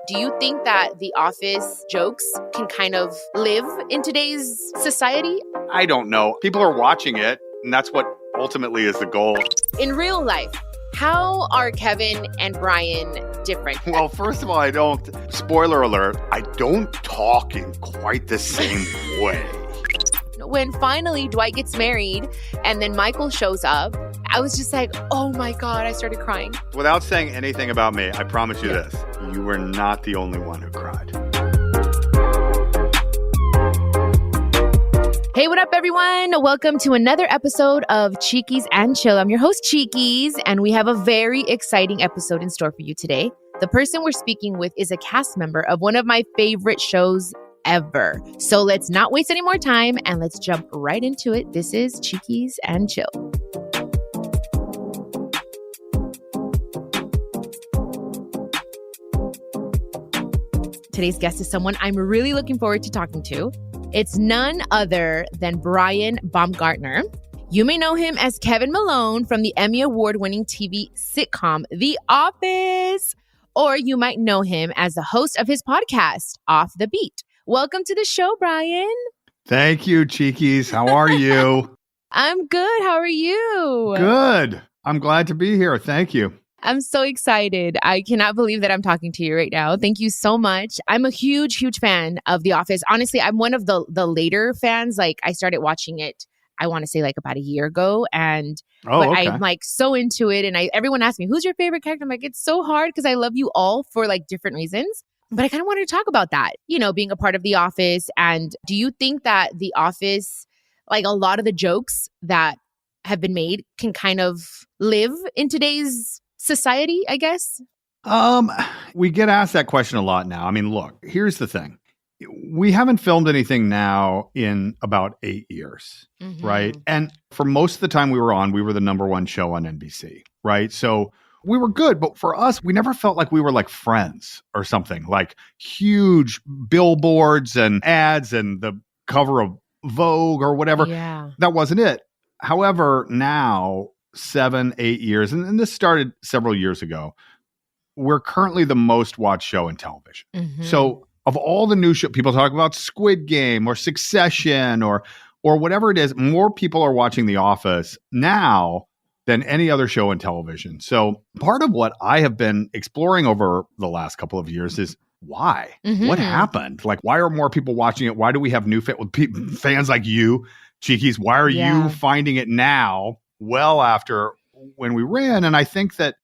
Do you think that the Office jokes can kind of live in today's society? I don't know. People are watching it, and that's what ultimately is the goal. In real life, how are Kevin and Brian different? Well, first of all, spoiler alert, I don't talk in quite the same way. When finally Dwight gets married and then Michael shows up, I was just like, oh my God, I started crying. Without saying anything about me, I promise you this, you were not the only one who cried. Hey, what up, everyone? Welcome to another episode of Chiquis and Chill. I'm your host, Chiquis, and we have a very exciting episode in store for you today. The person we're speaking with is a cast member of one of my favorite shows ever. So let's not waste any more time and let's jump right into it. This is Chiquis and Chill. Today's guest is someone I'm really looking forward to talking to. It's none other than Brian Baumgartner. You may know him as Kevin Malone from the Emmy-award winning TV sitcom The Office, or you might know him as the host of his podcast, Off the Beat. Welcome to the show, Brian. Thank you, Chiquis. How are you? I'm good. How are you? Good. I'm glad to be here. Thank you. I'm so excited. I cannot believe that I'm talking to you right now. Thank you so much. I'm a huge, huge fan of The Office. Honestly, I'm one of the later fans. Like, I started watching it, I want to say like about a year ago. I'm like so into it. And everyone asks me, who's your favorite character? I'm like, it's so hard because I love you all for like different reasons. But I kind of wanted to talk about that, being a part of The Office. And do you think that The Office, like a lot of the jokes that have been made can kind of live in today's society, I guess? We get asked that question a lot now. I mean, look, here's the thing. We haven't filmed anything now in about 8 years, right? And for most of the time we were the number one show on NBC, right? So we were good, but for us, we never felt like we were like Friends or something, like huge billboards and ads and the cover of Vogue or whatever. Yeah. That wasn't it. However, now, 7, 8 years, and this started several years ago, we're currently the most watched show in television. So of all the new shows, people talk about Squid Game or Succession or whatever it is, more people are watching The Office now than any other show in television. So part of what I have been exploring over the last couple of years is why? What happened? Like, why are more people watching it? Why do we have new fans like you, Chiquis? Why are you finding it now, well after when we ran? And I think that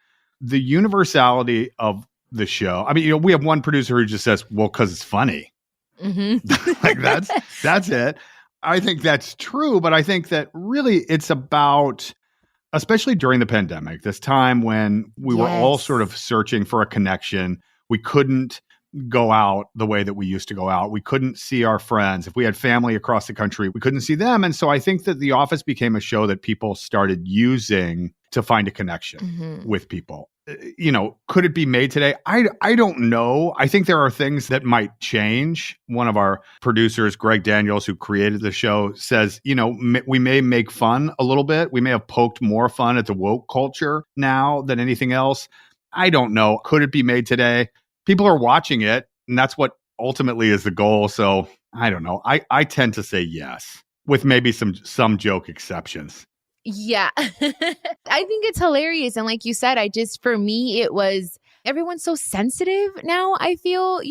the universality of the show, I mean, we have one producer who just says, well, because it's funny. Like that's it. I think that's true, but I think that really it's about, especially during the pandemic, this time when we were all sort of searching for a connection. We couldn't go out the way that we used to go out. We couldn't see our friends. If we had family across the country, we couldn't see them. And so I think that The Office became a show that people started using to find a connection with people. Could it be made today? I don't know. I think there are things that might change. One of our producers, Greg Daniels, who created the show, says, we may make fun a little bit. We may have poked more fun at the woke culture now than anything else. I don't know. Could it be made today? People are watching it, and that's what ultimately is the goal. So I don't know. I tend to say yes, with maybe some joke exceptions. Yeah. I think it's hilarious. And like you said, for me, it was, everyone's so sensitive now, I feel,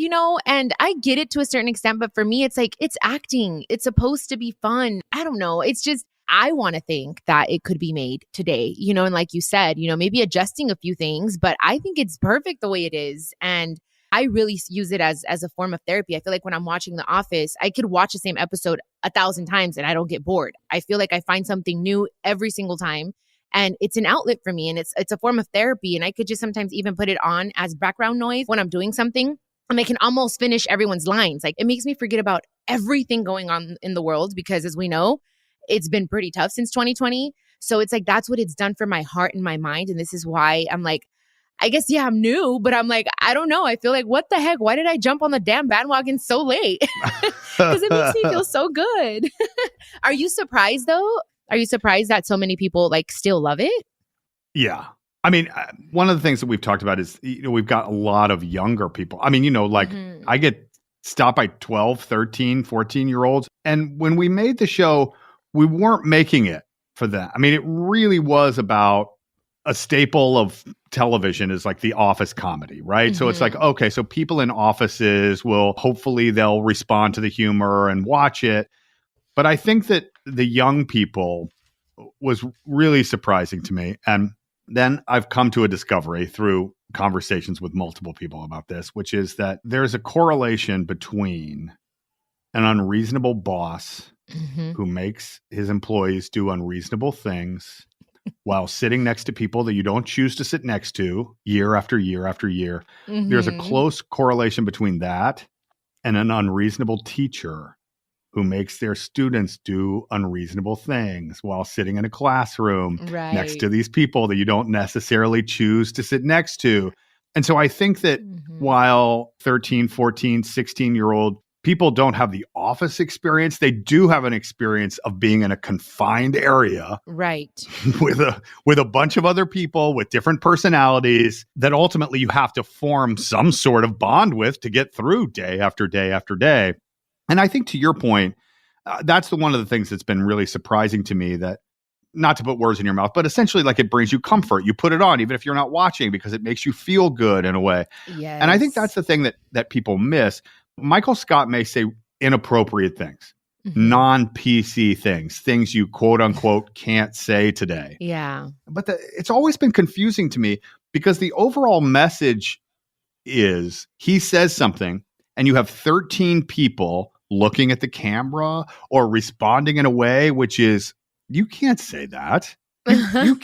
and I get it to a certain extent, but for me, it's like, it's acting. It's supposed to be fun. I don't know. It's just, I want to think that it could be made today, and like you said, maybe adjusting a few things, but I think it's perfect the way it is. And I really use it as a form of therapy. I feel like when I'm watching The Office, I could watch the same episode 1,000 times and I don't get bored. I feel like I find something new every single time. And it's an outlet for me, and it's a form of therapy. And I could just sometimes even put it on as background noise when I'm doing something, and I can almost finish everyone's lines. Like, it makes me forget about everything going on in the world, because as we know, it's been pretty tough since 2020. So it's like, that's what it's done for my heart and my mind. And this is why I'm like, I guess, I'm new, but I'm like, I don't know. I feel like, what the heck? Why did I jump on the damn bandwagon so late? Because it makes me feel so good. Are you surprised though? Are you surprised that so many people like still love it? Yeah. I mean, one of the things that we've talked about is, we've got a lot of younger people. I mean, like I get stopped by 12, 13, 14-year-olds. And when we made the show, we weren't making it for that. I mean, it really was about a staple of television is like the office comedy, right? So it's like, okay, so people in offices hopefully they'll respond to the humor and watch it. But I think that the young people was really surprising to me. And then I've come to a discovery through conversations with multiple people about this, which is that there's a correlation between an unreasonable boss who makes his employees do unreasonable things while sitting next to people that you don't choose to sit next to year after year after year. There's a close correlation between that and an unreasonable teacher who makes their students do unreasonable things while sitting in a classroom next to these people that you don't necessarily choose to sit next to. And so I think that while 13, 14, 16-year-old people don't have the office experience, they do have an experience of being in a confined area. Right. with a bunch of other people with different personalities that ultimately you have to form some sort of bond with to get through day after day after day. And I think to your point, that's one of the things that's been really surprising to me, that not to put words in your mouth, but essentially like it brings you comfort. You put it on even if you're not watching because it makes you feel good in a way. Yes. And I think that's the thing that people miss. Michael Scott may say inappropriate things, non-PC things you quote unquote can't say today. Yeah. But it's always been confusing to me because the overall message is he says something and you have 13 people looking at the camera or responding in a way which is, you can't say that. You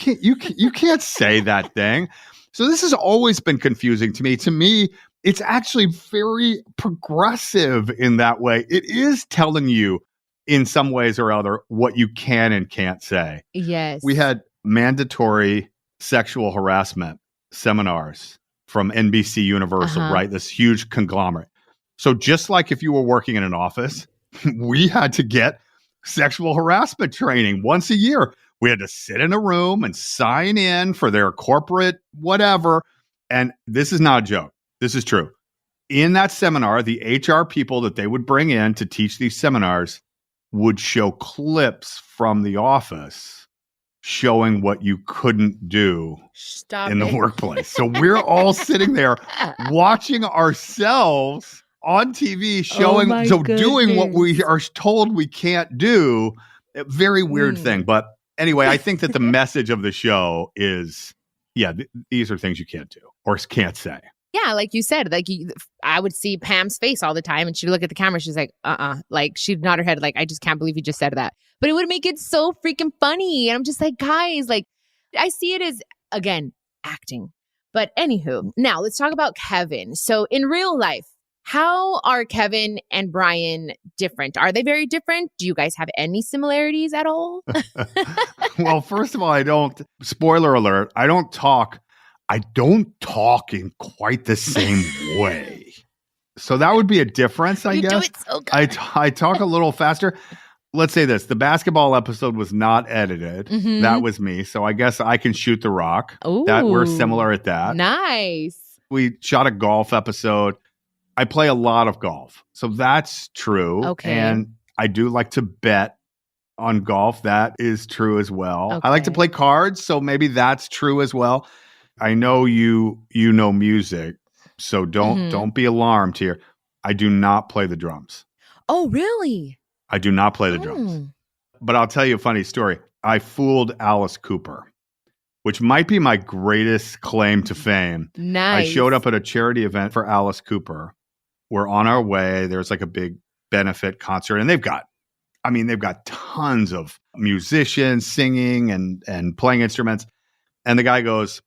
can't say that thing. So this has always been confusing to me. To me, it's actually very progressive in that way. It is telling you in some ways or other what you can and can't say. Yes. We had mandatory sexual harassment seminars from NBC Universal, right? This huge conglomerate. So just like if you were working in an office, we had to get sexual harassment training once a year. We had to sit in a room and sign in for their corporate whatever. And this is not a joke. This is true. In that seminar, the HR people that they would bring in to teach these seminars would show clips from the office showing what you couldn't do in the workplace. So we're all sitting there watching ourselves on TV showing, doing what we are told we can't do. A very weird thing. But anyway, I think that the message of the show is, these are things you can't do or can't say. Yeah, like you said, I would see Pam's face all the time and she'd look at the camera. She's like, like she'd nod her head like, I just can't believe you just said that. But it would make it so freaking funny. And I'm just like, guys, like I see it as, again, acting. But anywho, now let's talk about Kevin. So in real life, how are Kevin and Brian different? Are they very different? Do you guys have any similarities at all? Well, first of all, spoiler alert, I don't talk in quite the same way. So that would be a difference, I guess. You do it so good. I talk a little faster. Let's say this. The basketball episode was not edited. That was me. So I guess I can shoot the rock. Ooh, that we're similar at that. Nice. We shot a golf episode. I play a lot of golf. So that's true. Okay. And I do like to bet on golf. That is true as well. Okay. I like to play cards. So maybe that's true as well. I know you know music, so don't be alarmed here. I do not play the drums. Oh, really? I do not play the drums. But I'll tell you a funny story. I fooled Alice Cooper, which might be my greatest claim to fame. Nice. I showed up at a charity event for Alice Cooper. We're on our way. There's like a big benefit concert, and they've got tons of musicians singing and playing instruments. And the guy goes,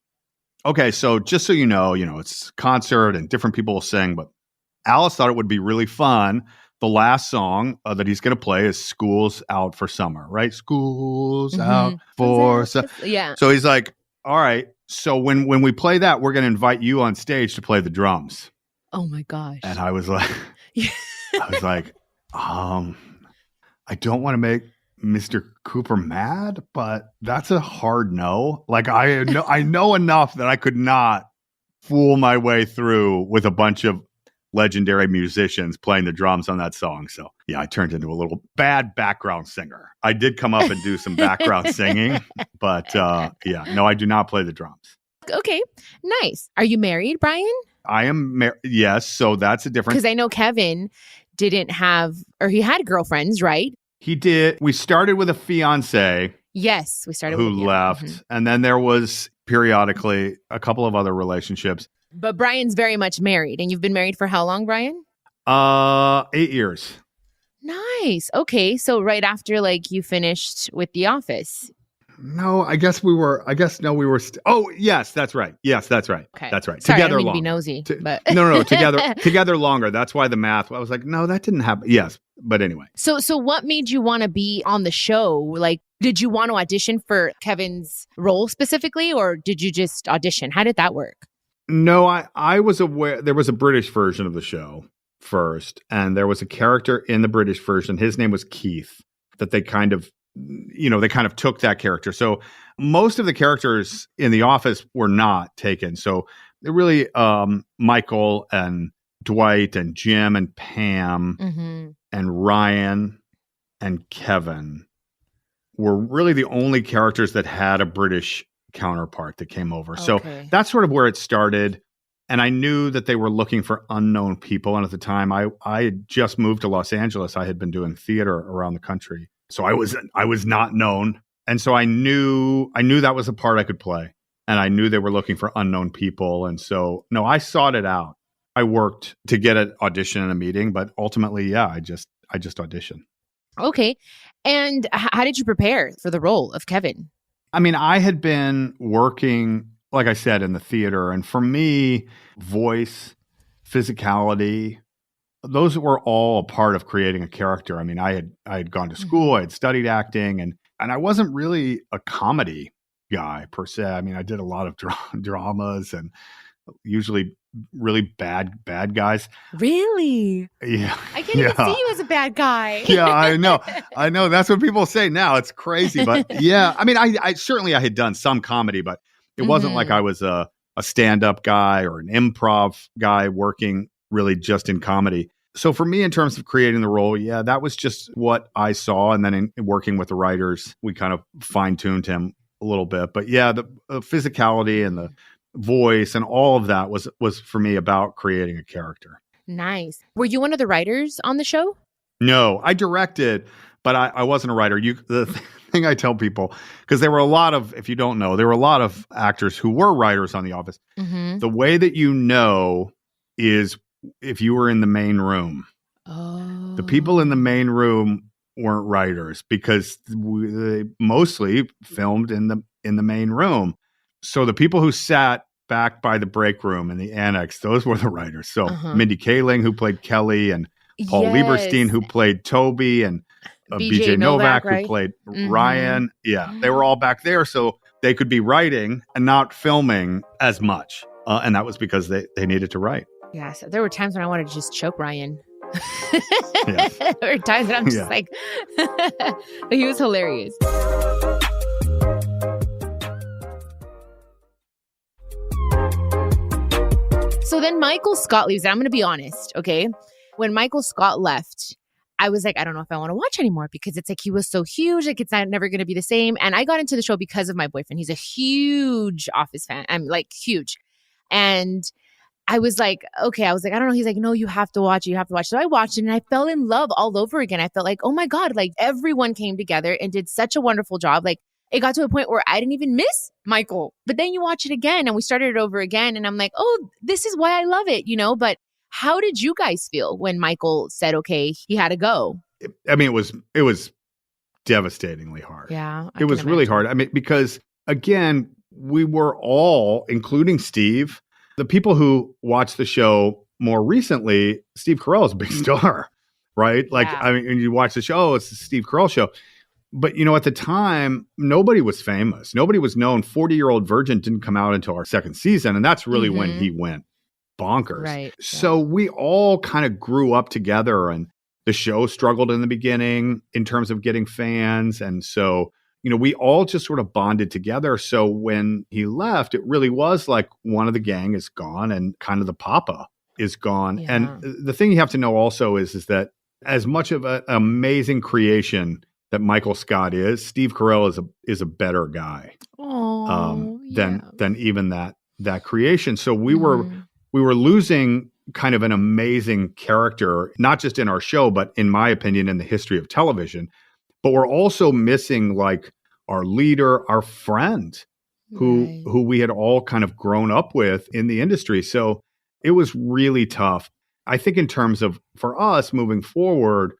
okay, so just so you know, it's a concert and different people will sing, but Alice thought it would be really fun. The last song that he's going to play is School's Out for Summer, right? School's out for summer. Yeah. So he's like, all right, so when we play that, we're going to invite you on stage to play the drums. Oh my gosh. And I was like, I don't want to Mr. Cooper mad, but that's a hard no. Like I know enough that I could not fool my way through with a bunch of legendary musicians playing the drums on that song. So yeah, I turned into a little bad background singer. I did come up and do some background singing, but no, I do not play the drums. Okay, nice. Are you married, Brian? I am married. Yes, so that's a difference. Because I know Kevin didn't have, or he had girlfriends, right? He did. We started with a fiance. Yes, we started who with left, and then there was periodically a couple of other relationships. But Brian's very much married, and you've been married for how long, Brian? 8 years. Nice. Okay, so right after you finished with The Office. No, I guess we were. Oh, yes, that's right. Yes, that's right. Okay. That's right. Sorry, Together I didn't longer. mean to be nosy, but no. Together longer. That's why the math. I was like, no, that didn't happen. Yes, but anyway. So what made you want to be on the show? Like, did you want to audition for Kevin's role specifically, or did you just audition? How did that work? No, I was aware there was a British version of the show first, and there was a character in the British version. His name was Keith. That they kind of took that character. So most of the characters in The Office were not taken. So they're really Michael and Dwight and Jim and Pam and Ryan and Kevin were really the only characters that had a British counterpart that came over. Okay. So that's sort of where it started. And I knew that they were looking for unknown people. And at the time, I had just moved to Los Angeles. I had been doing theater around the country. So I was not known. And so I knew that was a part I could play. And I knew they were looking for unknown people. And so, no, I sought it out. I worked to get an audition and a meeting, but ultimately, yeah, I just auditioned. Okay. And how did you prepare for the role of Kevin? I mean, I had been working, like I said, in the theater. And for me, voice, physicality, those were all a part of creating a character. I mean, I had gone to school, I had studied acting, and I wasn't really a comedy guy per se. I mean, I did a lot of dramas and usually really bad guys. Really? Yeah. I can't even see you as a bad guy. Yeah, I know. That's what people say now. It's crazy. But yeah, I mean, I certainly had done some comedy, but it wasn't like I was a stand-up guy or an improv guy working really just in comedy. So for me, in terms of creating the role, yeah, that was just what I saw. And then in working with the writers, we kind of fine-tuned him a little bit. But yeah, the physicality and the voice and all of that was for me about creating a character. Nice. Were you one of the writers on the show? No, I directed, but I wasn't a writer. The thing I tell people, because there were a lot of, if you don't know, there were a lot of actors who were writers on The Office. The way that you know is if you were in the main room. The people in the main room weren't writers because they mostly filmed in the main room. So the people who sat back by the break room in the annex, those were the writers. So Mindy Kaling, who played Kelly, and Paul Lieberstein, who played Toby, and BJ Novak, right? Who played Ryan. Yeah, they were all back there. So they could be writing and not filming as much. And that was because they needed to write. Yeah, so there were times when I wanted to just choke Ryan. There were times that I'm just like, but he was hilarious. So then Michael Scott leaves. And I'm going to be honest, okay? When Michael Scott left, I was like, I don't know if I want to watch anymore because it's like he was so huge. Like it's never going to be the same. And I got into the show because of my boyfriend. He's a huge Office fan. I'm like huge. And I was like, okay. I was like, I don't know. He's like, no, you have to watch it. You have to watch it. So I watched it and I fell in love all over again. I felt like, oh my God, like everyone came together and did such a wonderful job. Like it got to a point where I didn't even miss Michael. But then you watch it again and we started it over again. And I'm like, oh, this is why I love it, you know? But how did you guys feel when Michael said, okay, he had to go? I mean, it was devastatingly hard. Yeah. It was really hard. I mean, because again, we were all, including Steve, the people who watched the show more recently, Steve Carell is a big star, right? Like, I mean, when you watch the show, it's the Steve Carell show. But, you know, at the time, nobody was famous. Nobody was known. 40-Year-Old Virgin didn't come out until our second season. And that's really when he went bonkers. Right. So we all kind of grew up together. And The show struggled in the beginning in terms of getting fans. And so, we all just sort of bonded together. So when he left, it really was like one of the gang is gone and kind of the papa is gone. Yeah. And the thing you have to know also is that as much of an amazing creation that Michael Scott is, Steve Carell is a better guy than even that creation. So we were losing kind of an amazing character, not just in our show, but in my opinion, in the history of television. But we're also missing like our leader, our friend, who we had all kind of grown up with in the industry. So it was really tough. I think in terms of, for us moving forward,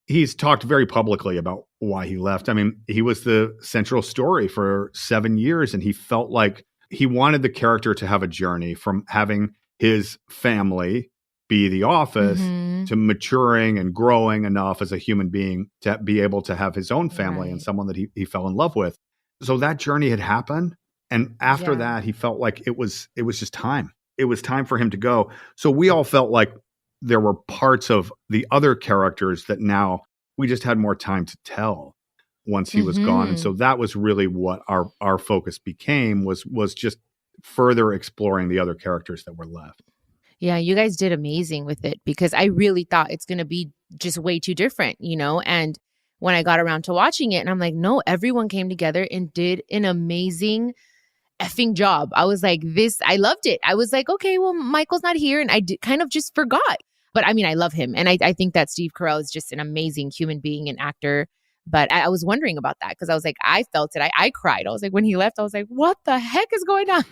he's talked very publicly about why he left. I mean, he was the central story for 7 years, and he felt like he wanted the character to have a journey from having his family be The Office to maturing and growing enough as a human being to be able to have his own family and someone that he fell in love with. So that journey had happened. And after that, he felt like it was just time. It was time for him to go. So we all felt like there were parts of the other characters that now we just had more time to tell once he was gone. And so that was really what our focus became, was just further exploring the other characters that were left. Yeah, you guys did amazing with it, because I really thought it's going to be just way too different, and when I got around to watching it, and I'm like, no, everyone came together and did an amazing effing job. I was like, I loved it. I was like, okay, well, Michael's not here. And I kind of just forgot. But I mean, I love him. And I think that Steve Carell is just an amazing human being and actor. But I was wondering about that, because I was like, I felt it. I cried. I was like, when he left, I was like, what the heck is going on?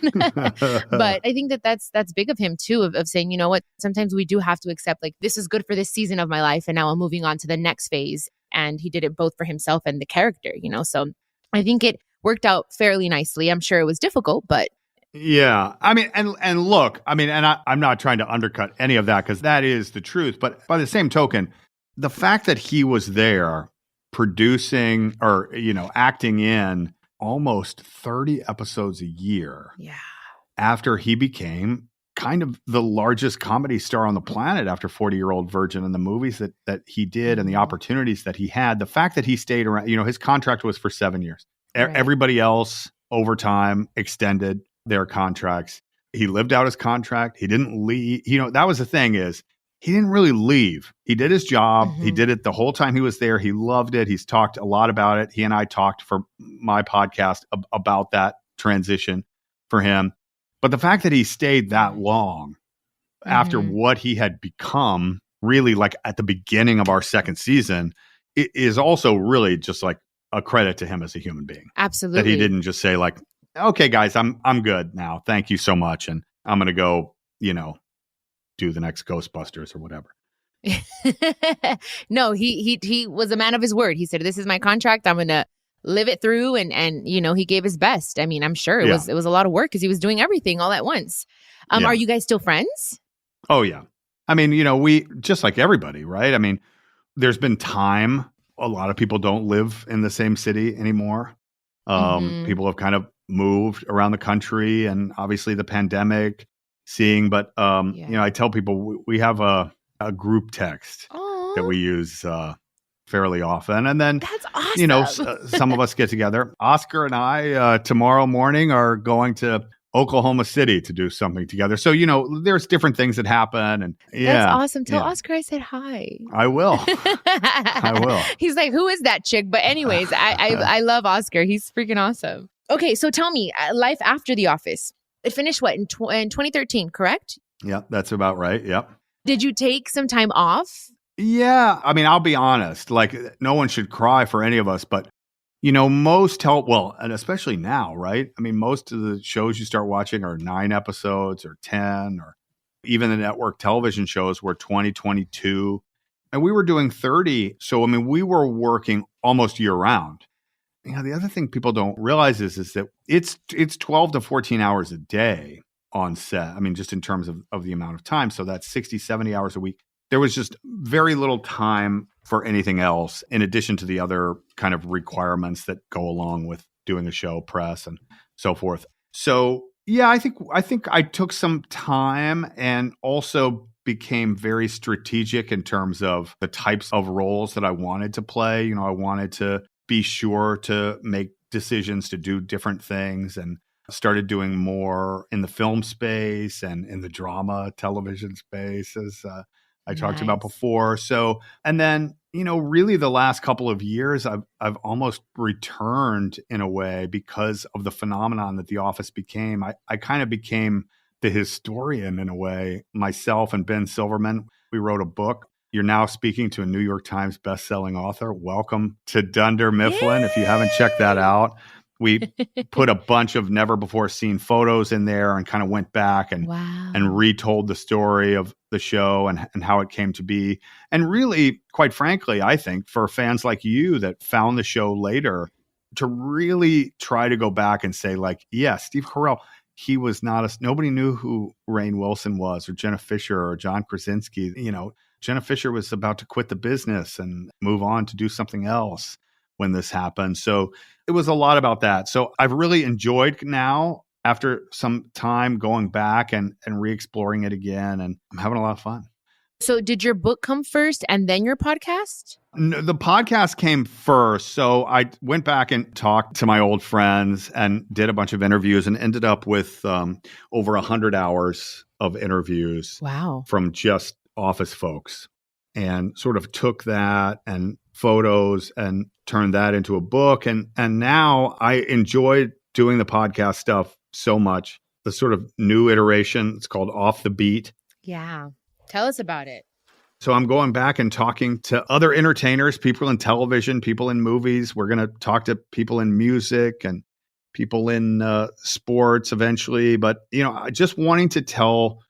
But I think that's big of him too, of saying, you know what, sometimes we do have to accept, like, this is good for this season of my life, and now I'm moving on to the next phase. And he did it both for himself and the character, so I think it worked out fairly nicely. I'm sure it was difficult, but yeah. I mean, and look, I mean, and I'm not trying to undercut any of that, because that is the truth. But by the same token, the fact that he was there producing or, acting in almost 30 episodes a year after he became kind of the largest comedy star on the planet after 40-Year-Old Virgin, and the movies that he did and the opportunities that he had, the fact that he stayed around, his contract was for 7 years. Right. Everybody else over time extended their contracts. He lived out his contract. He didn't leave. That was the thing, is he didn't really leave. He did his job. He did it the whole time he was there. He loved it. He's talked a lot about it. He and I talked for my podcast about that transition for him. But the fact that he stayed that long after what he had become, really like at the beginning of our second season, it is also really just like a credit to him as a human being. Absolutely. That he didn't just say like, okay, guys, I'm good now. Thank you so much. And I'm going to go, do the next Ghostbusters or whatever. No, he was a man of his word. He said, this is my contract. I'm going to live it through. And he gave his best. I mean, I'm sure it was a lot of work, because he was doing everything all at once. Are you guys still friends? Oh, yeah. I mean, we, just like everybody, right? I mean, there's been time. A lot of people don't live in the same city anymore. People have kind of moved around the country, and obviously the pandemic but I tell people we have a group text that we use fairly often. And then, that's awesome. Some of us get together. Oscar and I tomorrow morning are going to Oklahoma City to do something together. So, there's different things that happen. And that's awesome. Tell Oscar I said hi. I will. I will. He's like, who is that chick? But anyways, I love Oscar. He's freaking awesome. Okay, so tell me, life after The Office. It finished in 2013, correct? Yeah, that's about right. Yep. Did you take some time off? Yeah. I mean, I'll be honest, like, no one should cry for any of us, but most and especially now, right? I mean, most of the shows you start watching are 9 episodes or 10, or even the network television shows were 20, 22, and we were doing 30. So, I mean, we were working almost year round. The other thing people don't realize is that it's 12 to 14 hours a day on set. I mean, just in terms of the amount of time. So that's 60, 70 hours a week. There was just very little time for anything else, in addition to the other kind of requirements that go along with doing a show, press and so forth. So yeah, I think I took some time, and also became very strategic in terms of the types of roles that I wanted to play. I wanted to be sure to make decisions to do different things, and started doing more in the film space and in the drama television space, as I talked about before. So, and then, really the last couple of years, I've almost returned in a way because of the phenomenon that The Office became. I kind of became the historian in a way. Myself and Ben Silverman, we wrote a book. You're now speaking to a New York Times bestselling author. Welcome to Dunder Mifflin. Yay! If you haven't checked that out, we put a bunch of never before seen photos in there and kind of went back and retold the story of the show and how it came to be. And really, quite frankly, I think for fans like you that found the show later, to really try to go back and say, like, yeah, Steve Carell, he was not nobody knew who Rainn Wilson was, or Jenna Fischer, or John Krasinski. Jenna Fischer was about to quit the business and move on to do something else when this happened. So it was a lot about that. So I've really enjoyed now, after some time, going back and re-exploring it again, and I'm having a lot of fun. So did your book come first and then your podcast? No, the podcast came first. So I went back and talked to my old friends and did a bunch of interviews and ended up with over 100 hours of interviews. Wow. From just Office folks, and sort of took that and photos and turned that into a book. And now I enjoyed doing the podcast stuff so much. The sort of new iteration, it's called Off the Beat. Yeah. Tell us about it. So I'm going back and talking to other entertainers, people in television, people in movies. We're going to talk to people in music and people in sports eventually. But, just wanting to tell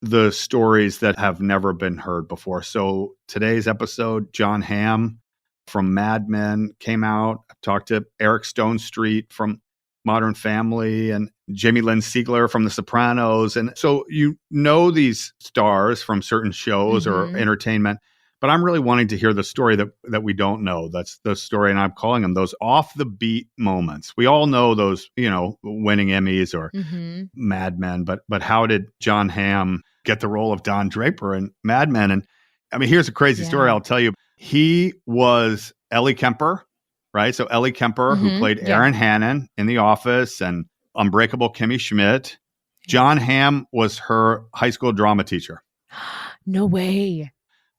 the stories that have never been heard before. So today's episode, Jon Hamm from Mad Men came out. I've talked to Eric Stonestreet from Modern Family and Jamie Lynn Sigler from The Sopranos. And so these stars from certain shows or entertainment, but I'm really wanting to hear the story that we don't know. That's the story, and I'm calling them those off the beat moments. We all know those, winning Emmys or Mad Men, but how did Jon Hamm get the role of Don Draper in Mad Men? And I mean, here's a crazy story I'll tell you. He was Ellie Kemper, right? So Ellie Kemper, who played Erin Hannon in The Office and Unbreakable Kimmy Schmidt. Jon Hamm was her high school drama teacher. No way.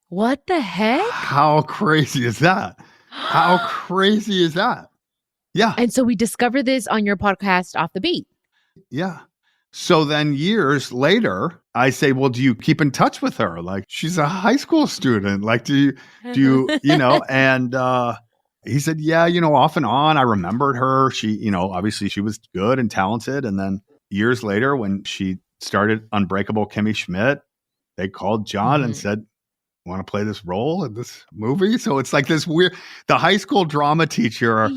What the heck? How crazy is that? How crazy is that? Yeah. And so we discovered this on your podcast, Off the Beat. Yeah. So then years later, I say, well, do you keep in touch with her? Like, she's a high school student. Like, do you, and he said, yeah, off and on. I remembered her. She, obviously she was good and talented. And then years later, when she started Unbreakable Kimmy Schmidt, they called John and said, want to play this role in this movie? So it's like this weird, the high school drama teacher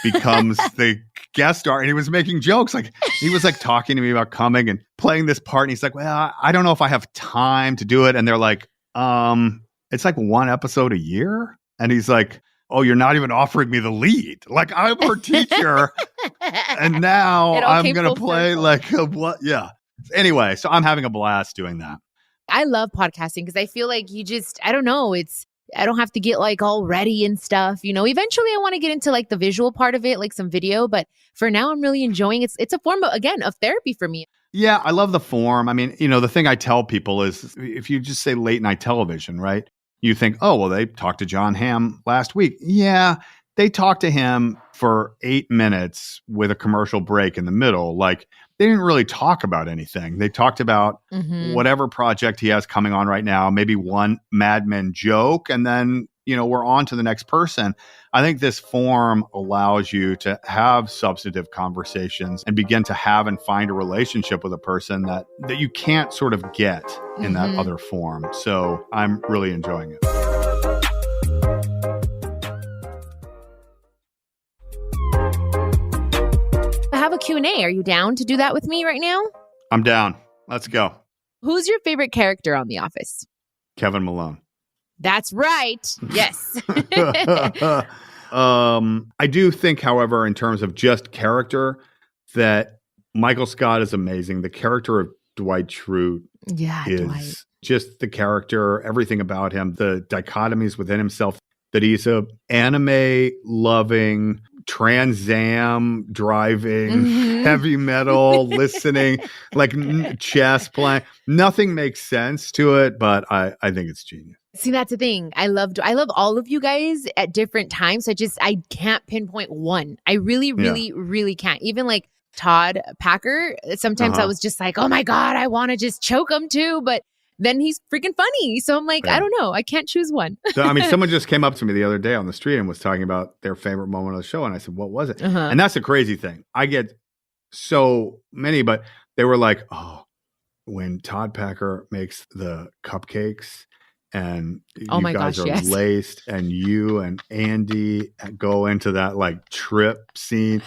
becomes the guest star, and he was making jokes. Like, he was like talking to me about coming and playing this part. And he's like, well, I don't know if I have time to do it. And they're like, it's like one episode a year. And he's like, oh, you're not even offering me the lead. Like, I'm her teacher. And now I'm going to play like what? Yeah. Anyway, so I'm having a blast doing that. I love podcasting because I feel like I don't know, I don't have to get like all ready and stuff. Eventually I want to get into like the visual part of it, like some video. But for now, I'm really enjoying it. It's a form of therapy for me. Yeah, I love the form. I mean, the thing I tell people is if you just say late night television, right? You think, oh, well, they talked to Jon Hamm last week. Yeah, they talked to him for 8 minutes with a commercial break in the middle. Like, they didn't really talk about anything. They talked about whatever project he has coming on right now, maybe one Mad Men joke, and then, we're on to the next person. I think this form allows you to have substantive conversations and begin to have and find a relationship with a person that you can't sort of get in that other form. So I'm really enjoying it. I have a Q&A. Are you down to do that with me right now? I'm down. Let's go. Who's your favorite character on The Office? Kevin Malone. That's right. Yes. I do think, however, in terms of just character, that Michael Scott is amazing. The character of Dwight Schrute is just the character, everything about him, the dichotomies within himself, that he's a anime loving, Trans Am driving, heavy metal listening, like chess playing. Nothing makes sense to it, but I think it's genius. See, that's the thing. I love all of you guys at different times. I can't pinpoint one. I really, really, really can't. Even like Todd Packer, sometimes I was just like, oh my God, I want to just choke him too. But then he's freaking funny. So I'm like, I don't know. I can't choose one. So, I mean, someone just came up to me the other day on the street and was talking about their favorite moment of the show. And I said, what was it? And that's the crazy thing. I get so many, but they were like, oh, when Todd Packer makes the cupcakes and you guys are laced and you and Andy go into that like trip scene.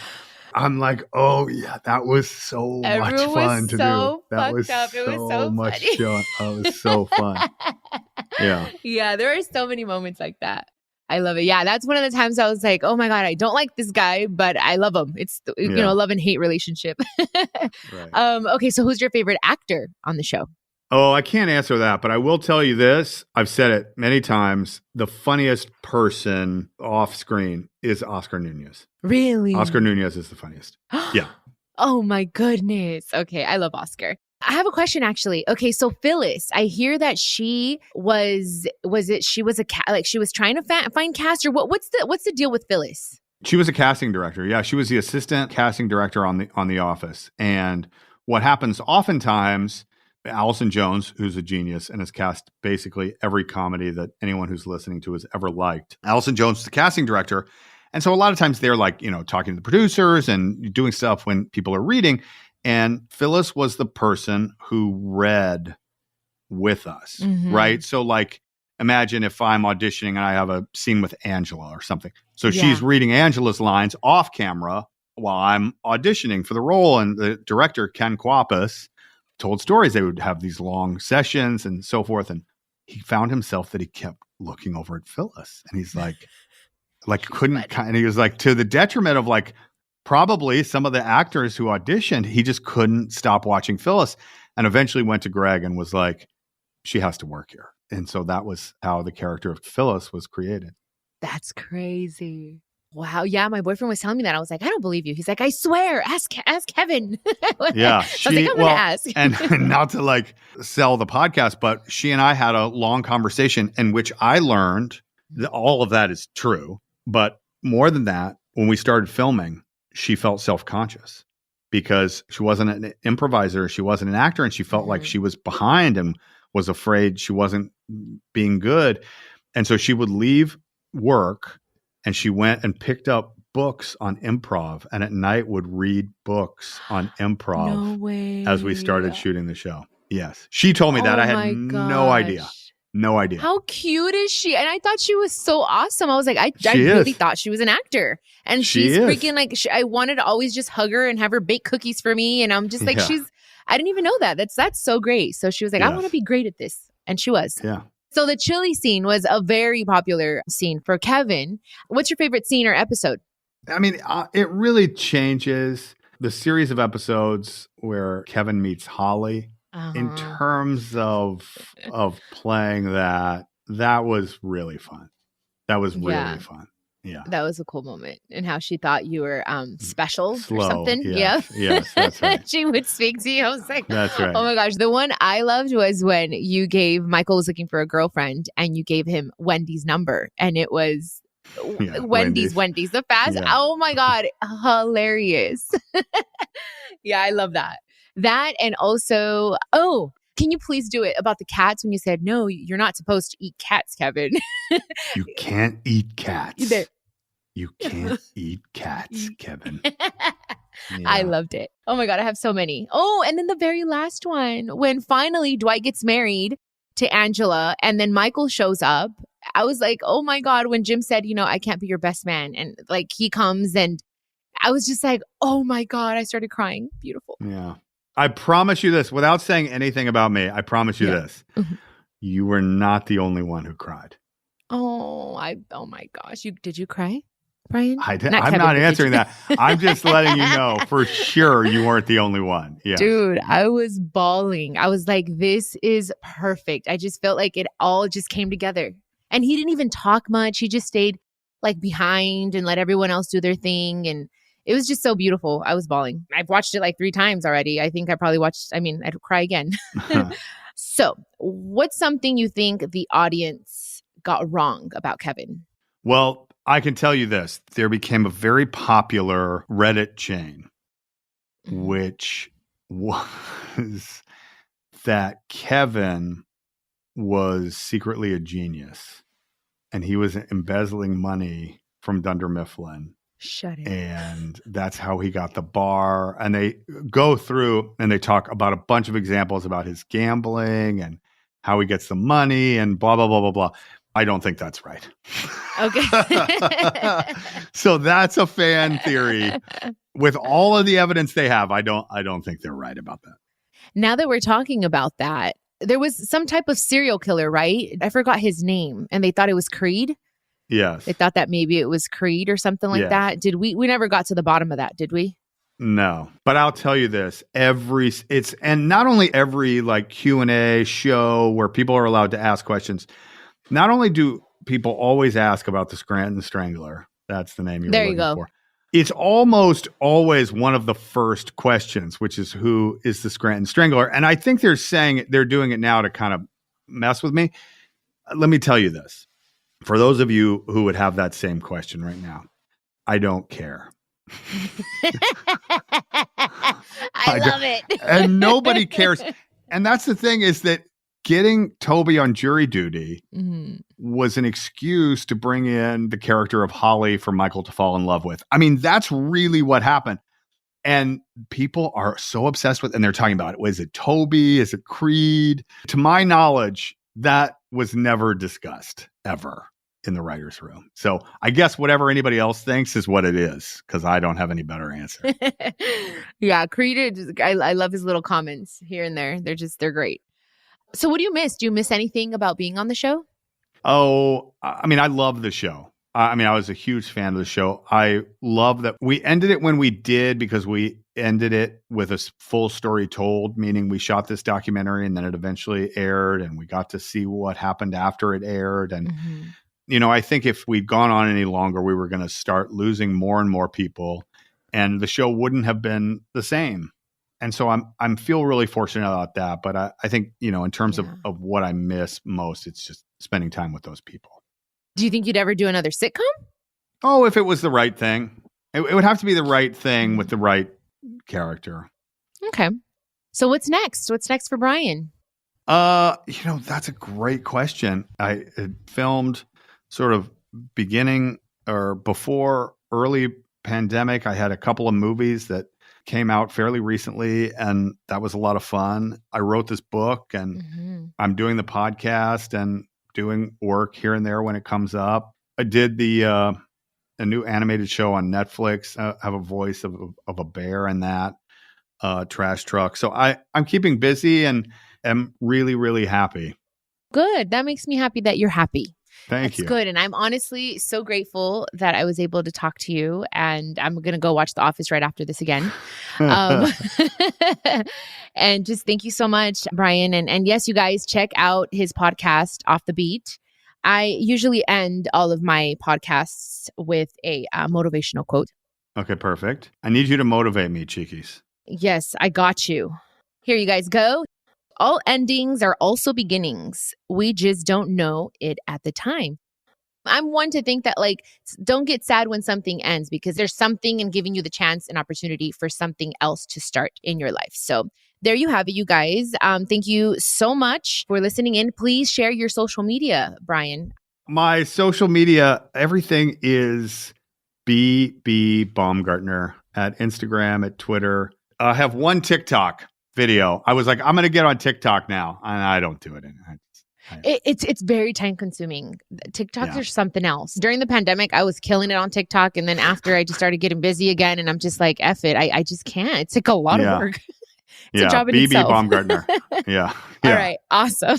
I'm like, oh yeah, that was so much fun to do. That was so much fun. That was so fun. Yeah. Yeah, there are so many moments like that. I love it. Yeah, that's one of the times I was like, oh my God, I don't like this guy, but I love him. It's you know, love and hate relationship. Right. Okay, so who's your favorite actor on the show? Oh, I can't answer that, but I will tell you this. I've said it many times. The funniest person off screen is Oscar Nunez. Really? Oscar Nunez is the funniest. Yeah. Oh my goodness. Okay, I love Oscar. I have a question actually. Okay, so Phyllis, I hear that she was trying to find cast, or what's the deal with Phyllis? She was a casting director. Yeah, she was the assistant casting director on The Office. And what happens oftentimes, Allison Jones, who's a genius and has cast basically every comedy that anyone who's listening to has ever liked. Allison Jones is the casting director. And so a lot of times they're like, you know, talking to the producers and doing stuff when people are reading. And Phyllis was the person who read with us, right? So like, imagine if I'm auditioning and I have a scene with Angela or something. So she's reading Angela's lines off camera while I'm auditioning for the role. And the director, Ken Kwapis, told stories. They would have these long sessions and so forth. And he found himself that he kept looking over at Phyllis. And he's like couldn't, and he was like, to the detriment of like probably some of the actors who auditioned, he just couldn't stop watching Phyllis, and eventually went to Greg and was like, she has to work here. And so that was how the character of Phyllis was created. That's crazy. Wow. Yeah. My boyfriend was telling me that. I was like, I don't believe you. He's like, I swear, ask Kevin. Yeah. I was like, I'm going to ask. And not to like sell the podcast, but she and I had a long conversation in which I learned that all of that is true. But more than that, when we started filming, she felt self-conscious because she wasn't an improviser. She wasn't an actor. And she felt like she was behind and was afraid she wasn't being good. And so she would leave work and she went and picked up books on improv, and at night would read books on improv as we started shooting the show. Yes. She told me that. I had no idea. No idea. How cute is she? And I thought she was so awesome. I was like, I really thought she was an actor. And she's freaking like, I wanted to always just hug her and have her bake cookies for me. And I'm just like, I didn't even know that. That's so great. So she was like, I want to be great at this. And she was. Yeah. So the chili scene was a very popular scene for Kevin. What's your favorite scene or episode? I mean, it really changes the series of episodes where Kevin meets Holly. In terms of playing that was really fun. That was really fun. Yeah. That was a cool moment. And how she thought you were special Slow, or something. Yes, yes, that's right. She would speak to you. I was like, that's right. Oh my gosh. The one I loved was when you gave, Michael was looking for a girlfriend and you gave him Wendy's number. And it was Wendy's. The fast. Yeah. Oh my God. Hilarious. Yeah, I love that. That, and also, can you please do it about the cats when you said, no, you're not supposed to eat cats, Kevin. You can't eat cats. You can't eat cats, Kevin. Yeah. I loved it. Oh my God, I have so many. Oh, and then the very last one, when finally Dwight gets married to Angela and then Michael shows up. I was like, oh my God, when Jim said, I can't be your best man. And like he comes and I was just like, oh my God, I started crying. Beautiful. Yeah. I promise you this, without saying anything about me, I promise you this. You were not the only one who cried. Oh my gosh. Did you cry? Brian? I'm Kevin, not answering that. I'm just letting you know for sure you weren't the only one. Yes. Dude, I was bawling. I was like, this is perfect. I just felt like it all just came together. And he didn't even talk much. He just stayed like behind and let everyone else do their thing. And it was just so beautiful. I was bawling. I've watched it like 3 times already. I think I probably I'd cry again. So what's something you think the audience got wrong about Kevin? Well, I can tell you this. There became a very popular Reddit chain, which was that Kevin was secretly a genius and he was embezzling money from Dunder Mifflin. Shut it. And that's how he got the bar. And they go through and they talk about a bunch of examples about his gambling and how he gets the money and blah, blah, blah, blah, blah. I don't think that's right. Okay. So that's a fan theory. With all of the evidence they have, I don't think they're right about that. Now that we're talking about that, there was some type of serial killer, right? I forgot his name, and they thought it was Creed. Yes. They thought that maybe it was Creed or something like that. Did we never got to the bottom of that, did we? No. But I'll tell you this, and not only every like Q&A show where people are allowed to ask questions, not only do people always ask about the Scranton Strangler, that's the name you're looking for. It's almost always one of the first questions, which is who is the Scranton Strangler? And I think they're doing it now to kind of mess with me. Let me tell you this. For those of you who would have that same question right now, I don't care. I love it. And nobody cares. And that's the thing is that getting Toby on jury duty was an excuse to bring in the character of Holly for Michael to fall in love with. I mean, that's really what happened. And people are so obsessed with, and they're talking about it. Was it Toby? Is it Creed? To my knowledge, that was never discussed ever in the writer's room. So I guess whatever anybody else thinks is what it is, because I don't have any better answer. Yeah, Creed, I love his little comments here and there. They're great. So what do you miss? Do you miss anything about being on the show? Oh, I mean, I love the show. I was a huge fan of the show. I love that we ended it when we did, because we ended it with a full story told, meaning we shot this documentary and then it eventually aired and we got to see what happened after it aired. And, I think if we'd gone on any longer, we were going to start losing more and more people and the show wouldn't have been the same. And so I'm feel really fortunate about that. But I think, in terms of what I miss most, it's just spending time with those people. Do you think you'd ever do another sitcom? Oh, if it was the right thing. It would have to be the right thing with the right character. Okay. So what's next? What's next for Brian? That's a great question. I filmed sort of beginning or before early pandemic. I had a couple of movies that came out fairly recently, and that was a lot of fun. I wrote this book, and I'm doing the podcast and doing work here and there when it comes up. I did a new animated show on Netflix. I have a voice of a bear in that trash truck. So I'm keeping busy and am really, really happy. Good. That makes me happy that you're happy. Thank you. That's good. And I'm honestly so grateful that I was able to talk to you. And I'm going to go watch The Office right after this again. And just thank you so much, Brian. And yes, you guys, check out his podcast, Off the Beat. I usually end all of my podcasts with a motivational quote. Okay, perfect. I need you to motivate me, Chiquis. Yes, I got you. Here you guys go. All endings are also beginnings. We just don't know it at the time. I'm one to think that don't get sad when something ends, because there's something in giving you the chance and opportunity for something else to start in your life. So there you have it, you guys. Thank you so much for listening in. Please share your social media, Brian. My social media, everything is B Baumgartner at Instagram, at Twitter. I have one TikTok video. I was like, I'm going to get on TikTok now. And I don't do it. It's very time consuming. TikToks are something else. During the pandemic, I was killing it on TikTok. And then after I just started getting busy again, and I'm just like, F it. I just can't. It's like a lot of work. It's a job in BB itself. Baumgartner. Yeah. All right. Awesome.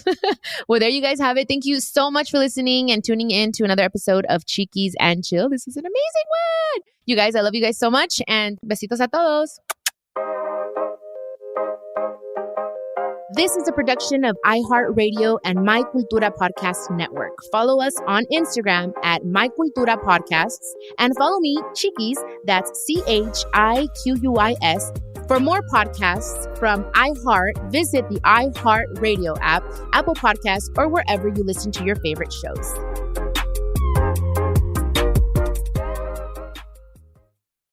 Well, there you guys have it. Thank you so much for listening and tuning in to another episode of Chiquis and Chill. This was an amazing one. You guys, I love you guys so much. And besitos a todos. This is a production of iHeartRadio and My Cultura Podcast Network. Follow us on Instagram at My Cultura Podcasts and follow me, Chiquis, that's CHIQUIS. For more podcasts from iHeart, visit the iHeartRadio app, Apple Podcasts, or wherever you listen to your favorite shows.